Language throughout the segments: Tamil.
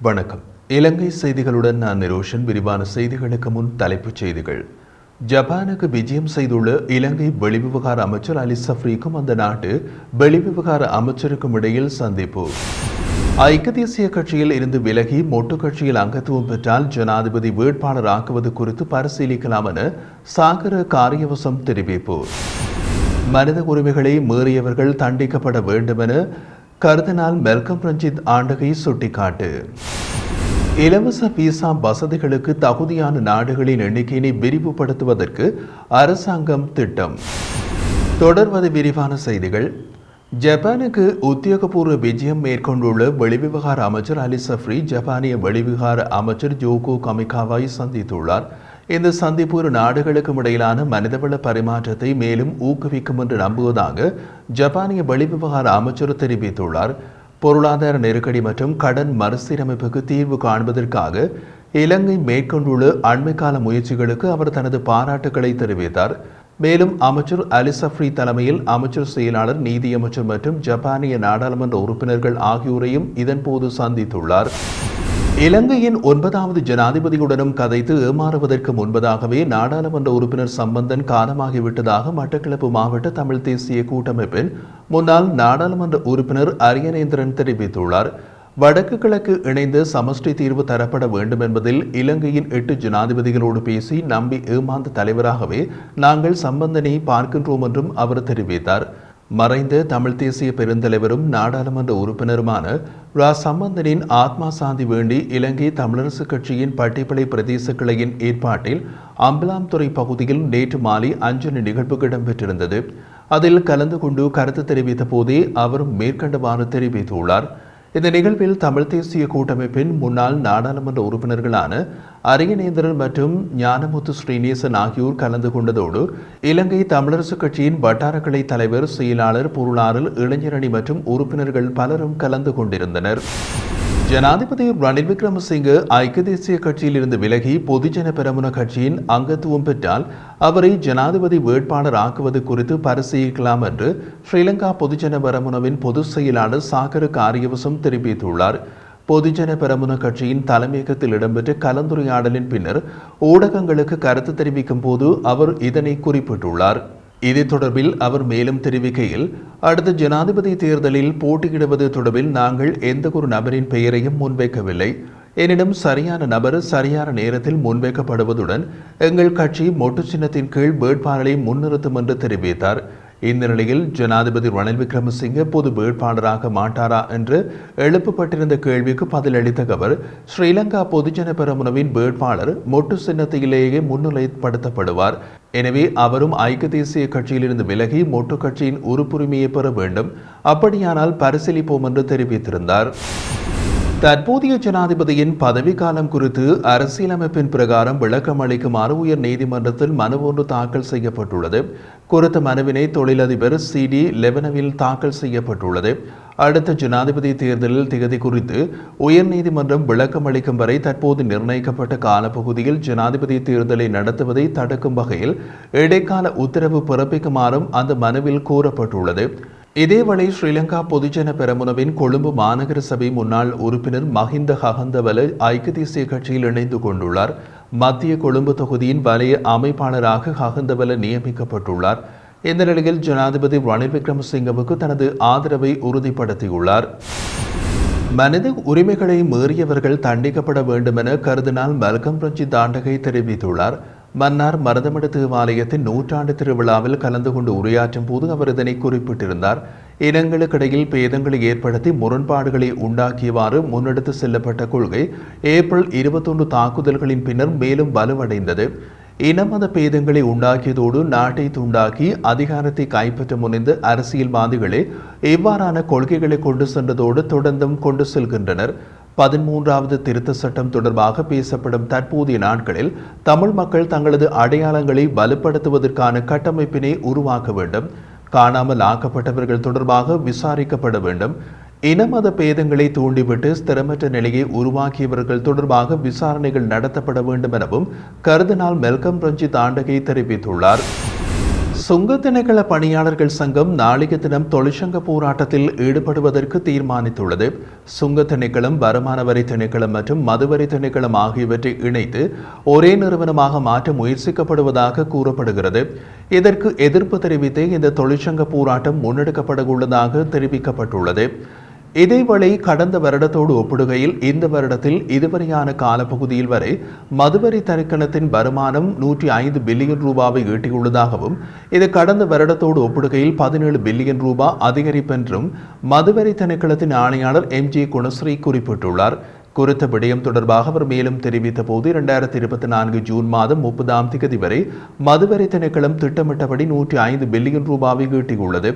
வணக்கம். இலங்கை செய்திகளுடன் நான் நிரோஷன். விரிவான செய்திகளுக்கு முன் தலைப்புச் செய்திகள். ஜப்பானுக்கு விஜயம் செய்துள்ள இலங்கை வெளிவிவகார அமைச்சர் அலி சஃப்ரிக்கும் அந்த நாட்டு வெளிவிவகார அமைச்சருக்கும் இடையில் சந்திப்பு. ஐக்கிய தேசிய கட்சியில் இருந்து விலகி மொட்டு கட்சியில் அங்கத்துவம் பெற்றால் ஜனாதிபதி வேட்பாளர் ஆக்குவது குறித்து பரிசீலிக்கலாம் என சாகர காரியவசம் தெரிவிப்பு. மனித உரிமைகளை மீறியவர்கள் தண்டிக்கப்பட வேண்டும் என கர்தினால் மெல்கம் ரஞ்சித் ஆண்டகை சுட்டிக்காட்டு. இலவச விசா வசதிகளுக்கு தகுதியான நாடுகளின் எண்ணிக்கையை விரிவுபடுத்துவதற்கு அரசாங்கம் திட்டம். தொடர்வது விரிவான செய்திகள். ஜப்பானுக்கு உத்தியோகபூர்வ விஜயம் மேற்கொண்டுள்ள வெளிவிவகார அமைச்சர் அலி சஃப்ரி ஜப்பானிய வெளிவிவகார அமைச்சர் ஜோகோ கமிகாவாவை சந்தித்துள்ளார். இந்த சந்திப்பு இரு நாடுகளுக்கும் இடையிலான மனிதவள பரிமாற்றத்தை மேலும் ஊக்குவிக்கும் என்று நம்புவதாக ஜப்பானிய வெளிவிவகார அமைச்சர் தெரிவித்துள்ளார். பொருளாதார நெருக்கடி மற்றும் கடன் மறுசீரமைப்புக்கு தீர்வு காண்பதற்காக இலங்கை மேற்கொண்டுள்ள அண்மைக்கால முயற்சிகளுக்கு அவர் தனது பாராட்டுக்களை தெரிவித்தார். மேலும் அமைச்சர் அலி சஃப்ரி தலைமையில் அமைச்சர் செயலாளர், நீதியமைச்சர் மற்றும் ஜப்பானிய நாடாளுமன்ற உறுப்பினர்கள் ஆகியோரையும் இதன்போது சந்தித்துள்ளார். இலங்கையின் 9வது ஜனாதிபதியுடனும் கதைத்து ஏமாறுவதற்கு முன்பதாகவே நாடாளுமன்ற உறுப்பினர் சம்பந்தன் காலமாகிவிட்டதாக மட்டக்களப்பு மாவட்ட தமிழ் தேசிய கூட்டமைப்பின் முன்னாள் நாடாளுமன்ற உறுப்பினர் அரியநேந்திரன் தெரிவித்துள்ளார். வடக்கு கிழக்கு இணைந்து சமஷ்டி தீர்வு தரப்பட வேண்டும் என்பதில் இலங்கையின் 8 ஜனாதிபதிகளோடு பேசி நம்பி ஏமாந்த தலைவராகவே நாங்கள் சம்பந்தனை பார்க்கின்றோம் என்றும் அவர் தெரிவித்தார். மறைந்த தமிழ் தேசிய பெருந்தலைவரும் நாடாளுமன்ற உறுப்பினருமான ரா சம்பந்தனின் ஆத்மா சாந்தி வேண்டி இலங்கை தமிழரசு கட்சியின் பட்டிப்பளை பிரதேச கிளையின் ஏற்பாட்டில் அம்பலாம்துறை பகுதியில் நேற்று மாலை அஞ்சலி நிகழ்வு இடம்பெற்றிருந்தது. அதில் கலந்து கொண்டு கருத்து தெரிவித்த போதே அவர் மேற்கண்டவாறு தெரிவித்துள்ளார். இந்த நிகழ்வில் தமிழ் தேசிய கூட்டமைப்பின் முன்னாள் நாடாளுமன்ற உறுப்பினர்களான அரியநேந்திரன் மற்றும் ஞானமுத்து ஸ்ரீநேசன் ஆகியோர் கலந்து கொண்டதோடு இலங்கை தமிழரசு கட்சியின் வட்டாரக்கிளை தலைவர், செயலாளர், பொருளாளர், இளைஞரணி மற்றும் உறுப்பினர்கள் பலரும் கலந்து கொண்டிருந்தனர். ஜனாதிபதி ரணில் விக்ரமசிங்க ஐக்கிய தேசிய கட்சியில் இருந்து விலகி பொதுஜன பெரமுன கட்சியின் அங்கத்துவம் பெற்றால் அவரை ஜனாதிபதி வேட்பாளர் ஆக்குவது குறித்து பரிசீலிக்கலாம் என்று ஸ்ரீலங்கா பொதுஜன பெரமுனவின் பொதுச் செயலாளர் சாகர காரியவசம் தெரிவித்துள்ளார். பொதுஜன பெரமுன கட்சியின் தலைமையகத்தில் இடம்பெற்ற கலந்துரையாடலின் பின்னர் ஊடகங்களுக்கு கருத்து தெரிவிக்கும் போது அவர் இதனை குறிப்பிட்டுள்ளார். இது தொடர்பில் அவர் மேலும் தெரிவிக்கையில், அடுத்த ஜனாதிபதி தேர்தலில் போட்டியிடுவது தொடர்பில் நாங்கள் எந்த ஒரு நபரின் பெயரையும் முன்வைக்கவில்லை. எனினும் சரியான நபர் சரியான நேரத்தில் முன்வைக்கப்படுவதுடன் எங்கள் கட்சி மொட்டு சின்னத்தின் கீழ் வேட்பாளரை முன்னிறுத்தும் என்று தெரிவித்தார். இந்த நிலையில் ஜனாதிபதி ரணில் விக்ரமசிங்க பொது வேட்பாளராக மாட்டாரா என்று எழுப்பப்பட்டிருந்த கேள்விக்கு பதிலளித்த அவர், ஸ்ரீலங்கா பொதுஜன பெரமுனவின் வேட்பாளர் மொட்டு சின்னத்திலேயே முன்னிலைப்படுத்தப்படுவார். எனவே அவரும் ஐக்கிய தேசிய கட்சியிலிருந்து விலகி மொட்டு கட்சியின் உறுப்புரிமையை பெற வேண்டும். அப்படியானால் பரிசீலிப்போம் என்று தெரிவித்திருந்தார். தற்போதைய ஜனாதிபதியின் பதவிக்காலம் குறித்து அரசியலமைப்பின் பிரகாரம் விளக்கம் அளிக்குமாறு உயர் நீதிமன்றத்தில் மனு ஒன்று தாக்கல் செய்யப்பட்டுள்ளது. குறித்த மனுவினை தொழிலதிபர் CD லெபனவில் தாக்கல் செய்யப்பட்டுள்ளது. அடுத்த ஜனாதிபதி தேர்தலில் திகதி குறித்து உயர்நீதிமன்றம் விளக்கம் அளிக்கும் வரை தற்போது நிர்ணயிக்கப்பட்ட காலப்பகுதியில் ஜனாதிபதி தேர்தலை நடத்துவதை தடுக்கும் வகையில் இடைக்கால உத்தரவு பிறப்பிக்குமாறும் அந்த மனுவில் கூறப்பட்டுள்ளது. இதேவேளை ஸ்ரீலங்கா பொதுஜன பெரமுனவின் கொழும்பு மாநகர சபை முன்னாள் உறுப்பினர் மஹிந்த ஹகந்தவல ஐக்கிய தேசிய கட்சியில் இணைந்து கொண்டுள்ளார். மத்திய கொழும்பு தொகுதியின் வலய அமைப்பாளராக ஹகந்தவல நியமிக்கப்பட்டுள்ளார். இந்த நிலையில் ஜனாதிபதி ரணில் விக்ரமசிங்கவுக்கு தனது ஆதரவை உறுதிப்படுத்தியுள்ளார். மனித உரிமைகளை மீறியவர்கள் தண்டிக்கப்பட வேண்டும் என கர்தினால் மெல்கம் ரஞ்சித் ஆண்டகை தெரிவித்துள்ளார். மன்னார் மருதமடு தேவாலயத்தின் 100ஆண்டு திருவிழாவில் கலந்து கொண்டு உரையாற்றும் போது அவர் இதனை குறிப்பிட்டிருந்தார். இனங்களுக்கிடையில் பேதங்களை ஏற்படுத்தி முரண்பாடுகளை உண்டாக்கியவாறு முன்னெடுத்து செல்லப்பட்ட கொள்கை ஏப்ரல் 21 தாக்குதல்களின் பின்னர் மேலும் வலுவடைந்தது. இனமத பேதங்களை உண்டாக்கியதோடு நாட்டை துண்டாக்கி அதிகாரத்தை கைப்பற்ற முனைந்த அரசியல்வாதிகளே இவ்வாறான கொள்கைகளை கொண்டு சென்றதோடு தொடர்ந்தும் கொண்டு செல்கின்றனர். 13வது திருத்த சட்டம் தொடர்பாக பேசப்படும் தற்போதைய நாட்களில் தமிழ் மக்கள் தங்களது அடையாளங்களை வலுப்படுத்துவதற்கான கட்டமைப்பினை உருவாக்க வேண்டும். காணாமல் ஆக்கப்பட்டவர்கள் தொடர்பாக விசாரிக்கப்பட வேண்டும். இனமத பேதங்களை தூண்டிவிட்டு ஸ்திரமற்ற நிலையை உருவாக்கியவர்கள் தொடர்பாக விசாரணைகள் நடத்தப்பட வேண்டும் எனவும் கர்தினால் மெல்கம் ரஞ்சித் ஆண்டகை தெரிவித்துள்ளார். சுங்க திணைக்கள பணியாளர்கள் சங்கம் நாளைய தினம் தொழிற்சங்க போராட்டத்தில் ஈடுபடுவதற்கு தீர்மானித்துள்ளது. சுங்க திணைக்களம், வருமான வரி திணைக்களம் மற்றும் மதுவரி திணைக்களம் ஆகியவற்றை இணைத்து ஒரே நிறுவனமாக மாற்ற முயற்சிக்கப்படுவதாக கூறப்படுகிறது. இதற்கு எதிர்ப்பு தெரிவித்தே இந்த தொழிற்சங்க போராட்டம் முன்னெடுக்கப்பட உள்ளதாக தெரிவிக்கப்பட்டுள்ளது. இதேவேளை கடந்த வருடத்தோடு ஒப்பிடுகையில் இந்த வருடத்தில் இதுவரையான காலப்பகுதியில் வரை மதுவரி திணைக்களத்தின் வருமானம் 105 பில்லியன் ரூபாவை ஈட்டியுள்ளதாகவும் இது கடந்த வருடத்தோடு ஒப்பிடுகையில் 17 பில்லியன் ரூபாய் அதிகரிப்பென்றும் மதுவரி திணைக்களத்தின் ஆணையாளர் MJ குணஸ்ரீ குறிப்பிட்டுள்ளார். குறித்த விடயம் தொடர்பாக அவர் மேலும் தெரிவித்த போது 2024 ஜூன் மாதம் 30ஆம் தேதி வரை மதுவரி திணைக்களம் திட்டமிட்டபடி 105 பில்லியன் ரூபாவை ஈட்டியுள்ளது.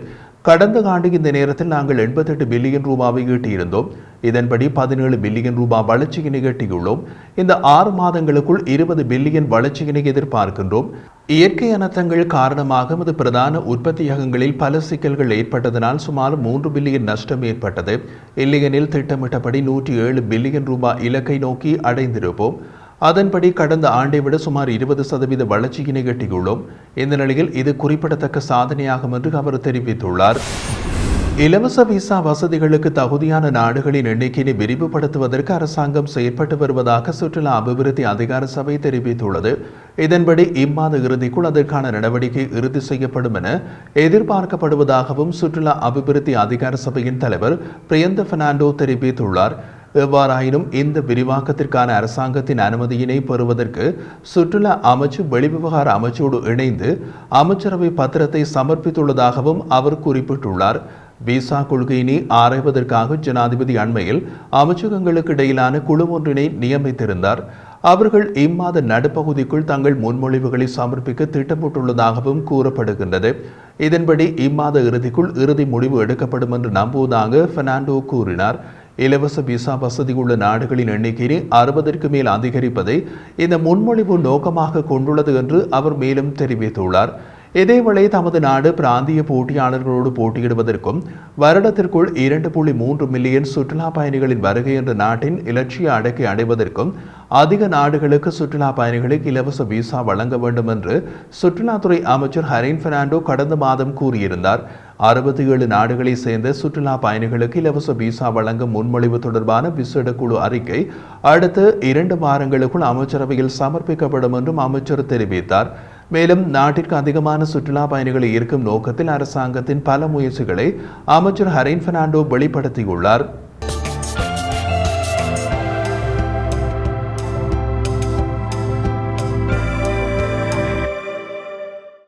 கடந்த ஆண்டு இந்த நேரத்தில் நாங்கள் 88 பில்லியன் ரூபாவை ஈட்டியிருந்தோம். இதன்படி 17 பில்லியன் ரூபாய் வளர்ச்சியினை ஈட்டியுள்ளோம். இந்த 6 மாதங்களுக்குள் 20 பில்லியன் வளர்ச்சியினை எதிர்பார்க்கின்றோம். இயற்கை அனர்த்தங்கள் காரணமாக நமது பிரதான உற்பத்தியகங்களில் பல சிக்கல்கள் ஏற்பட்டதனால் சுமார் 3 பில்லியன் நஷ்டம் ஏற்பட்டது. இல்லையெனில் திட்டமிட்டபடி 107 பில்லியன் ரூபாய் இலக்கை நோக்கி அடைந்திருப்போம். அதன்படி கடந்த ஆண்டை விட சுமார் 20% வளர்ச்சியினை எட்டியுள்ளோம். இந்த நிலையில் இது குறிப்பிடத்தக்க சாதனையாகும் என்று அவர் தெரிவித்துள்ளார். இலவச விசா வசதிகளுக்கு தகுதியான நாடுகளின் எண்ணிக்கையை விரிவுபடுத்துவதற்கு அரசாங்கம் செயற்பட்டு வருவதாக சுற்றுலா அபிவிருத்தி அதிகார சபை தெரிவித்துள்ளது. இதன்படி இம்மாத இறுதிக்குள் அதற்கான நடவடிக்கை இறுதி செய்யப்படும் என எதிர்பார்க்கப்படுவதாகவும் சுற்றுலா அபிவிருத்தி அதிகார சபையின் தலைவர் பிரியந்த பெர்னாண்டோ தெரிவித்துள்ளார். எவ்வாறாயினும் இந்த விரிவாக்கத்திற்கான அரசாங்கத்தின் அனுமதியினை பெறுவதற்கு சுற்றுலா அமைச்சு வெளிவிவகார அமைச்சோடு இணைந்து அமைச்சரவை பத்திரத்தை சமர்ப்பித்துள்ளதாகவும் அவர் குறிப்பிட்டுள்ளார். விசா கொள்கையினை ஆராய்வதற்காக ஜனாதிபதி அண்மையில் அமைச்சகங்களுக்கு இடையிலான குழு ஒன்றினை நியமித்திருந்தார். அவர்கள் இம்மாத நடுப்பகுதிக்குள் தங்கள் முன்மொழிவுகளை சமர்ப்பிக்க திட்டமிட்டுள்ளதாகவும் கூறப்படுகின்றது. இதன்படி இம்மாத இறுதிக்குள் இறுதி முடிவு எடுக்கப்படும் என்று நம்புவதாக பெர்னாண்டோ கூறினார். இலவச விசா வசதி உள்ள நாடுகளின் எண்ணிக்கையை 60ற்கு மேல் அதிகரிப்பதை இந்த முன்மொழிவு நோக்கமாக கொண்டுள்ளது என்று அவர் மேலும் தெரிவித்துள்ளார். இதேவேளை தமது நாடு பிராந்திய போட்டியாளர்களோடு போட்டியிடுவதற்கும் வருடத்திற்குள் 2.3 மில்லியன் சுற்றுலா பயணிகளின் வருகை என்ற நாட்டின் இலட்சிய அடக்கை அடைவதற்கும் அதிக நாடுகளுக்கு சுற்றுலா பயணிகளுக்கு இலவச விசா வழங்க வேண்டும் என்று சுற்றுலாத்துறை அமைச்சர் ஹரின் பெர்னாண்டோ கடந்த மாதம் கூறியிருந்தார். 67 நாடுகளை சேர்ந்த சுற்றுலா பயணிகளுக்கு இலவச விசா வழங்கும் முன்மொழிவு தொடர்பான விசேட குழு அறிக்கை அடுத்த 2 வாரங்களுக்குள் அமைச்சரவையில் சமர்ப்பிக்கப்படும் என்றும் அமைச்சர் தெரிவித்தார். மேலும் நாட்டிற்கு அதிகமான சுற்றுலா பயணிகளை ஈர்க்கும் நோக்கத்தில் அரசாங்கத்தின் பல முயற்சிகளை அமைச்சர் ஹரின் பெர்னாண்டோ வெளிப்படுத்தியுள்ளார்.